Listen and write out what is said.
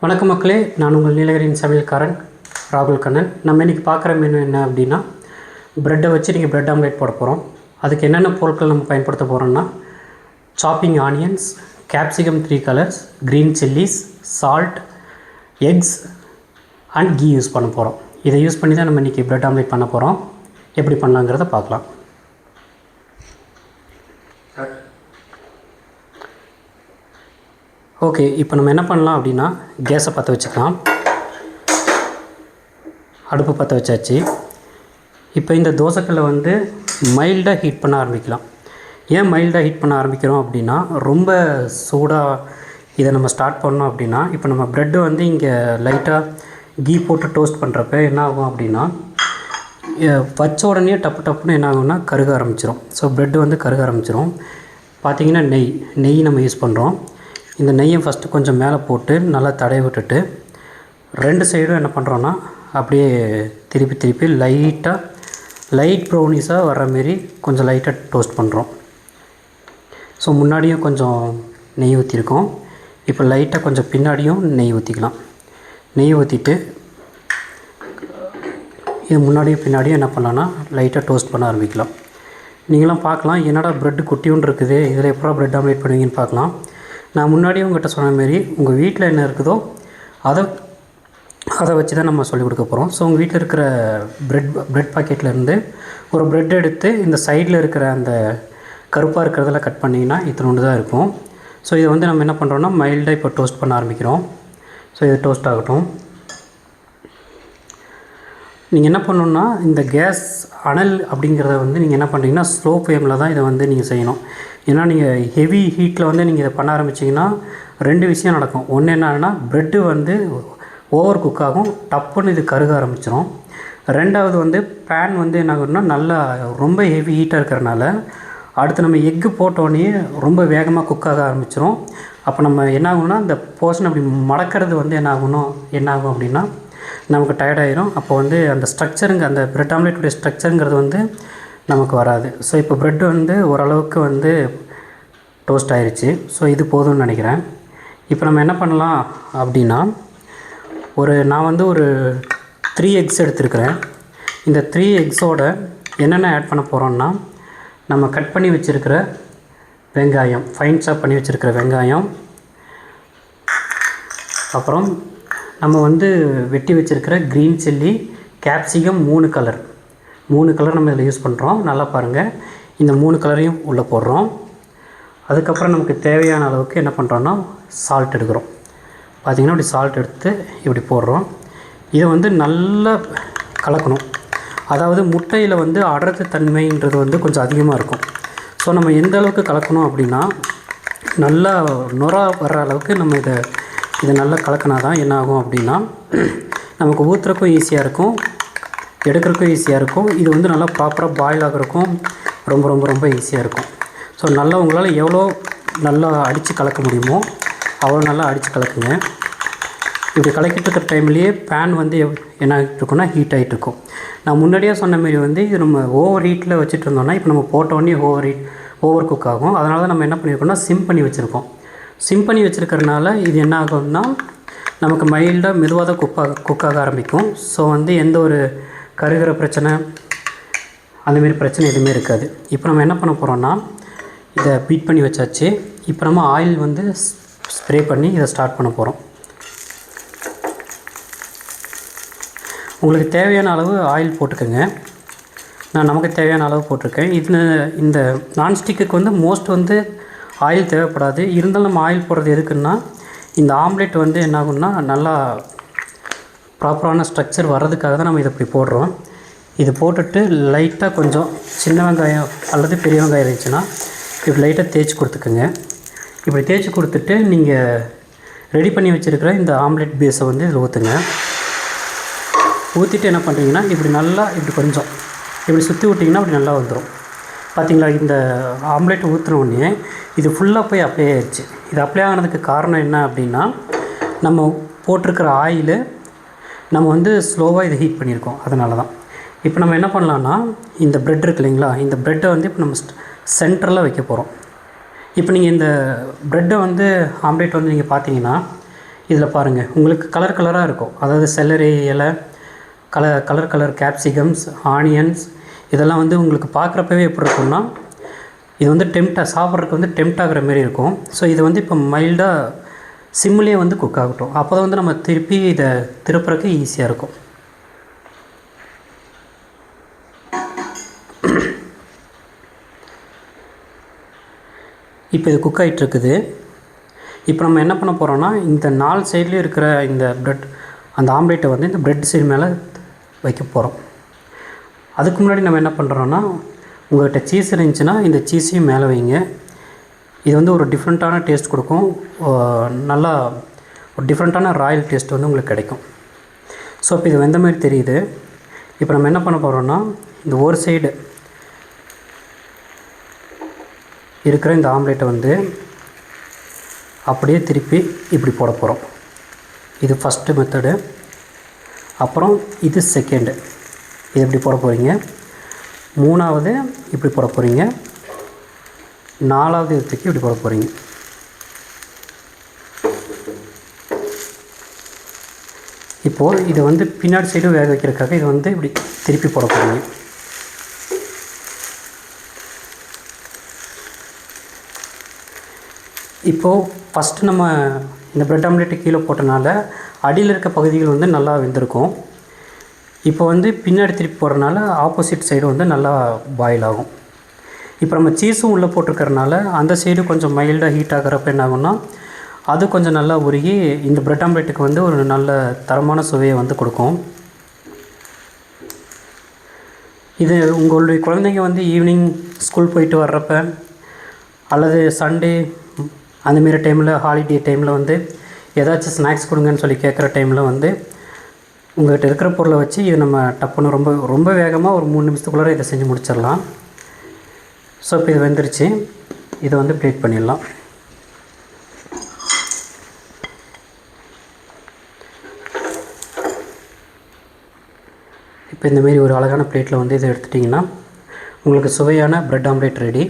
வணக்கம் மக்களே, நான் உங்கள் நீலகிரியின் சமையல்காரன் ராகுல் கண்ணன். நம்ம இன்றைக்கி பார்க்குற மெனு என்ன அப்படின்னா, ப்ரெட்டை வச்சு நீங்கள் ப்ரெட் ஆம்லேட் போட போகிறோம். அதுக்கு என்னென்ன பொருட்கள் நம்ம பயன்படுத்த போகிறோம்னா, chopping onions, capsicum 3 colours, green chillies, salt, eggs and ghee use பண்ண போகிறோம். இதை யூஸ் பண்ணி தான் நம்ம இன்றைக்கி ப்ரெட் ஆம்லேட் பண்ண போகிறோம். எப்படி பண்ணலாங்கிறத பார்க்கலாம். ஓகே, இப்போ நம்ம என்ன பண்ணலாம் அப்படின்னா, கேஸை பற்ற வச்சுக்கலாம். அடுப்பு பற்ற வச்சாச்சு. இப்போ இந்த தோசைக்கல்லை வந்து மைல்டாக ஹீட் பண்ண ஆரம்பிக்கலாம். ஏன் மைல்டாக ஹீட் பண்ண ஆரம்பிக்கிறோம் அப்படின்னா, ரொம்ப சூடாக இதை நம்ம ஸ்டார்ட் பண்ணோம் அப்படின்னா, இப்போ நம்ம ப்ரெட்டு வந்து இங்கே லைட்டாக கீ போட்டு டோஸ்ட் பண்ணுறப்ப என்ன ஆகும் அப்படின்னா, வச்ச உடனே டப்பு டப்புன்னு என்ன ஆகும்னா கருக ஆரம்பிச்சிடும். ஸோ ப்ரெட்டு வந்து கருக ஆரம்பிச்சிடும். பார்த்திங்கன்னா நெய் நம்ம யூஸ் பண்ணுறோம். இந்த நெய்யை ஃபஸ்ட்டு கொஞ்சம் மேலே போட்டு நல்லா தடவி விட்டுட்டு, ரெண்டு சைடும் என்ன பண்ணுறோன்னா அப்படியே திருப்பி லைட் ப்ரௌனிஸாக வர்ற மாரி கொஞ்சம் லைட்டாக டோஸ்ட் பண்ணுறோம். ஸோ முன்னாடியும் கொஞ்சம் நெய் ஊற்றிருக்கோம். இப்போ லைட்டாக கொஞ்சம் பின்னாடியும் நெய் ஊற்றிக்கலாம். நெய் ஊற்றிட்டு இது முன்னாடியும் பின்னாடியும் என்ன பண்ணலான்னா லைட்டாக டோஸ்ட் பண்ண ஆரம்பிக்கலாம். நீங்களாம் பார்க்கலாம், என்னடா ப்ரெட்டு குட்டியும் இருக்குது, இதில் எப்போ ப்ரெட் ஆம்லேட் பண்ணுவீங்கன்னு பார்க்கலாம். நான் முன்னாடியே உங்கள்கிட்ட சொன்ன மாரி உங்கள் வீட்டில் என்ன இருக்குதோ அதை வச்சு தான் நம்ம சொல்லிக் கொடுக்க போகிறோம். ஸோ உங்கள் வீட்டில் இருக்கிற ப்ரெட் பாக்கெட்லேருந்து ஒரு ப்ரெட் எடுத்து இந்த சைடில் இருக்கிற அந்த கருப்பாக இருக்கிறதெல்லாம் கட் பண்ணிங்கன்னா இத்தினோண்டு தான் இருக்கும். ஸோ இதை வந்து நம்ம என்ன பண்ணுறோன்னா மைல்டாக இப்போ டோஸ்ட் பண்ண ஆரம்பிக்கிறோம். ஸோ இது டோஸ்ட் ஆகட்டும். நீங்கள் என்ன பண்ணணுன்னா, இந்த கேஸ் அனல் அப்படிங்கிறத வந்து நீங்கள் என்ன பண்ணுறீங்கன்னா ஸ்லோ ஃப்ளேமில் தான் இதை வந்து நீங்கள் செய்யணும். ஏன்னா நீங்கள் ஹெவி ஹீட்டில் வந்து நீங்கள் இதை பண்ண ஆரம்பிச்சிங்கன்னா ரெண்டு விஷயம் நடக்கும். ஒன்று என்னன்னா, ப்ரெட்டு வந்து ஓவர் குக் ஆகும், டப்புன்னு இது கருக ஆரம்பிச்சிடும். ரெண்டாவது வந்து பேன் வந்து என்ன ஆகும்னா நல்லா ரொம்ப ஹெவி ஹீட்டாக இருக்கிறனால அடுத்து நம்ம எக்கு போட்டோடனே ரொம்ப வேகமாக குக் ஆக ஆரம்பிச்சிடும். அப்போ நம்ம என்ன ஆகும்னா இந்த போர்ஷன் அப்படி மடக்கிறது வந்து என்ன ஆகும் அப்படின்னா நமக்கு டயர்டாயிரும். அப்போ வந்து அந்த ஸ்ட்ரக்சருங்க, அந்த ப்ரெட் ஆம்லேட்டுடைய ஸ்ட்ரக்சருங்கிறது வந்து நமக்கு வராது. ஸோ இப்போ ப்ரெட்டு வந்து ஓரளவுக்கு வந்து டோஸ்ட் ஆயிடுச்சு. ஸோ இது போதும்னு நினைக்கிறேன். இப்போ நம்ம என்ன பண்ணலாம் அப்படின்னா, நான் வந்து ஒரு 3 எக்ஸ் எடுத்துருக்கிறேன். இந்த 3 எக்ஸோட என்னென்ன ஆட் பண்ண போகிறோன்னா, நம்ம கட் பண்ணி வச்சுருக்கிற வெங்காயம், ஃபைன் சாப் பண்ணி வச்சுருக்கிற வெங்காயம், அப்புறம் நம்ம வந்து வெட்டி வச்சுருக்கிற க்ரீன் சில்லி, கேப்சிகம் 3 கலர் நம்ம இதில் யூஸ் பண்ணுறோம். நல்லா பாருங்கள், இந்த 3 கலரையும் உள்ளே போடுறோம். அதுக்கப்புறம் நமக்கு தேவையான அளவுக்கு என்ன பண்ணுறோன்னா சால்ட் எடுக்கிறோம். பார்த்திங்கன்னா இப்படி சால்ட் எடுத்து இப்படி போடுறோம். இதை வந்து நல்லா கலக்கணும். அதாவது முட்டையில் வந்து அடர்த்தி தன்மைன்றது வந்து கொஞ்சம் அதிகமாக இருக்கும். ஸோ நம்ம எந்த அளவுக்கு கலக்கணும் அப்படின்னா, நல்லா நுரா வர்ற அளவுக்கு நம்ம இதை நல்லா கலக்கினா தான் என்ன ஆகும் அப்படின்னா நமக்கு ஊற்றுறக்கும் ஈஸியாக இருக்கும், எடுக்கிறதுக்கும் ஈஸியாக இருக்கும். இது வந்து நல்லா ப்ராப்பராக பாயில் ஆகிறதுக்கும் ரொம்ப ரொம்ப ரொம்ப ஈஸியாக இருக்கும். ஸோ நல்லா உங்களால் எவ்வளோ நல்லா அடித்து கலக்க முடியுமோ அவ்வளோ நல்லா அடித்து கலக்குங்க. இப்படி கலக்கிட்டு இருக்கிற டைம்லேயே பேன் வந்து என்ன ஆகிட்டு இருக்குன்னா ஹீட் ஆகிட்டு இருக்கும். நான் முன்னாடியே சொன்ன மாரி வந்து இது நம்ம ஓவர் ஹீட்டில் வச்சுட்டு இருந்தோம்னா இப்போ நம்ம போட்டோடனே ஓவர் குக் ஆகும். அதனால தான் நம்ம என்ன பண்ணியிருக்கோம்னா சிம் பண்ணி வச்சுருக்கோம். சிம் பண்ணி வச்சுருக்கிறனால இது என்ன ஆகும்னா நமக்கு மைல்டாக மெதுவாக தான் குக் ஆக ஆரம்பிக்கும். ஸோ வந்து எந்த ஒரு கருகிற பிரச்சனை அந்தமாரி பிரச்சனை எதுவுமே இருக்காது. இப்போ நம்ம என்ன பண்ண போகிறோன்னா, இதை பீட் பண்ணி வச்சாச்சு. இப்போ நம்ம ஆயில் வந்து ஸ்ப்ரே பண்ணி இதை ஸ்டார்ட் பண்ண போகிறோம். உங்களுக்கு தேவையான அளவு ஆயில் போட்டுக்கோங்க. நான் நமக்கு தேவையான அளவு போட்டிருக்கேன். இந்த நான்ஸ்டிக்கு வந்து மோஸ்ட் வந்து ஆயில் தேவைப்படாது. இருந்தாலும் நம்ம ஆயில் போடுறது எதுக்குன்னா, இந்த ஆம்லேட் வந்து என்ன ஆகும்னா நல்லா ப்ராப்பரான ஸ்ட்ரக்சர் வர்றதுக்காக தான் நம்ம இதை இப்படி போடுறோம். இது போட்டுட்டு லைட்டாக கொஞ்சம் சின்ன வெங்காயம் அல்லது பெரிய வெங்காயம் இருந்துச்சுன்னா இப்படி லைட்டாக தேய்ச்சி கொடுத்துக்குங்க. இப்படி தேய்ச்சி கொடுத்துட்டு நீங்கள் ரெடி பண்ணி வச்சுருக்கிற இந்த ஆம்லேட் பேஸை வந்து இதில் ஊற்றுங்க. ஊற்றிட்டு என்ன பண்ணுறீங்கன்னா இப்படி கொஞ்சம் இப்படி சுற்றி விட்டிங்கன்னா அப்படி நல்லா வந்துடும். பார்த்திங்களா, இந்த ஆம்லேட் ஊற்றினோடனே இது ஃபுல்லாக போய் அப்ளை ஆயிடுச்சு. இது அப்ளை ஆனதுக்கு காரணம் என்ன அப்படின்னா, நம்ம போட்டிருக்கிற ஆயிலு நம்ம வந்து ஸ்லோவாக இதை ஹீட் பண்ணியிருக்கோம். அதனால தான். இப்போ நம்ம என்ன பண்ணலான்னா, இந்த ப்ரெட் இருக்கு இல்லைங்களா, இந்த ப்ரெட்டை வந்து இப்போ நம்ம சென்டரில் வைக்க போகிறோம். இப்போ நீங்கள் இந்த ப்ரெட்டை வந்து ஆம்லேட் வந்து நீங்கள் பார்த்தீங்கன்னா இதில் பாருங்கள் உங்களுக்கு கலர் கலராக இருக்கும். அதாவது செல்லரி இலை, கலர் கேப்சிகம்ஸ், ஆனியன்ஸ் இதெல்லாம் வந்து உங்களுக்கு பார்க்குறப்பவே எப்படி இருக்கும்னா இது வந்து சாப்பிட்றதுக்கு வந்து டெம்ட் ஆகிற மாரி இருக்கும். ஸோ இது வந்து இப்போ மைல்டாக சிம்லேயே வந்து குக் ஆகட்டும். அப்போ தான் வந்து நம்ம திருப்பி இதை திருப்புறக்கு ஈஸியாக இருக்கும். இப்போ இது குக் ஆகிட்டுருக்குது. இப்போ நம்ம என்ன பண்ண போகிறோன்னா இந்த 4 சைட்லேயும் இருக்கிற இந்த ப்ரெட் அந்த ஆம்லேட்டை வந்து இந்த ப்ரெட் சைடு மேலே வைக்க போகிறோம். அதுக்கு முன்னாடி நம்ம என்ன பண்ணுறோன்னா உங்கள்கிட்ட சீஸ் இருந்துச்சுன்னா இந்த சீஸையும் மேலே வைங்க. இது வந்து ஒரு டிஃப்ரெண்ட்டான டேஸ்ட் கொடுக்கும். நல்லா ஒரு டிஃப்ரெண்ட்டான ராயல் டேஸ்ட் வந்து உங்களுக்கு கிடைக்கும். ஸோ இப்போ இது வெந்த மாதிரி தெரியுது. இப்போ நம்ம என்ன பண்ண போகிறோன்னா இந்த ஒரு சைடு இருக்கிற இந்த ஆம்லேட்டை வந்து அப்படியே திருப்பி இப்படி போட போகிறோம். இது ஃபஸ்ட்டு மெத்தடு. அப்புறம் இது செகண்டு. இது இப்படி போட போகிறீங்க. 3வது இப்படி போட போகிறீங்க. 4வது இதுக்கு இப்படி போட போகிறீங்க. இப்போது இது வந்து பின்னாடி சைடு வேக வைக்கிறதுக்காக இது வந்து இப்படி திருப்பி போட போகிறீங்க. இப்போது ஃபஸ்ட்டு நம்ம இந்த ப்ரெட் ஆம்லேட்டு கீழே போட்டனால அடியில் இருக்க பகுதிகள் வந்து நல்லா வெந்திருக்கும். இப்போ வந்து பின்னாடி திருப்பி போடுறதுனால ஆப்போசிட் சைடு வந்து நல்லா பாயில் ஆகும். இப்போ நம்ம சீஸும் உள்ளே போட்டிருக்கறனால அந்த சைடு கொஞ்சம் மைல்டாக ஹீட் ஆகிறப்ப என்ன ஆகும்னா அது கொஞ்சம் நல்லா உருகி இந்த ப்ரெட் ஆம்லேட்டுக்கு வந்து ஒரு நல்ல தரமான சுவையை வந்து கொடுக்கும். இது உங்களுடைய குழந்தைங்க வந்து ஈவினிங் ஸ்கூல் போயிட்டு வர்றப்ப அல்லது சண்டே அந்தமாரி டைமில், ஹாலிடே டைமில் வந்து ஏதாச்சும் ஸ்நாக்ஸ் கொடுங்கன்னு சொல்லி கேட்குற டைமில் வந்து உங்கள்கிட்ட இருக்கிற பொருளை வச்சு இது நம்ம டப்புன்னு ரொம்ப வேகமாக ஒரு 3 நிமிஷத்துக்குள்ளார இதை செஞ்சு முடிச்சிடலாம். ஸோ இப்போ இது வெந்துருச்சு. இதை வந்து பிளேட் பண்ணிடலாம். இப்போ இந்தமாரி ஒரு அழகான பிளேட்டில் வந்து இதை எடுத்துட்டிங்கன்னா உங்களுக்கு சுவையான ப்ரெட் ஆம்லேட் ரெடி.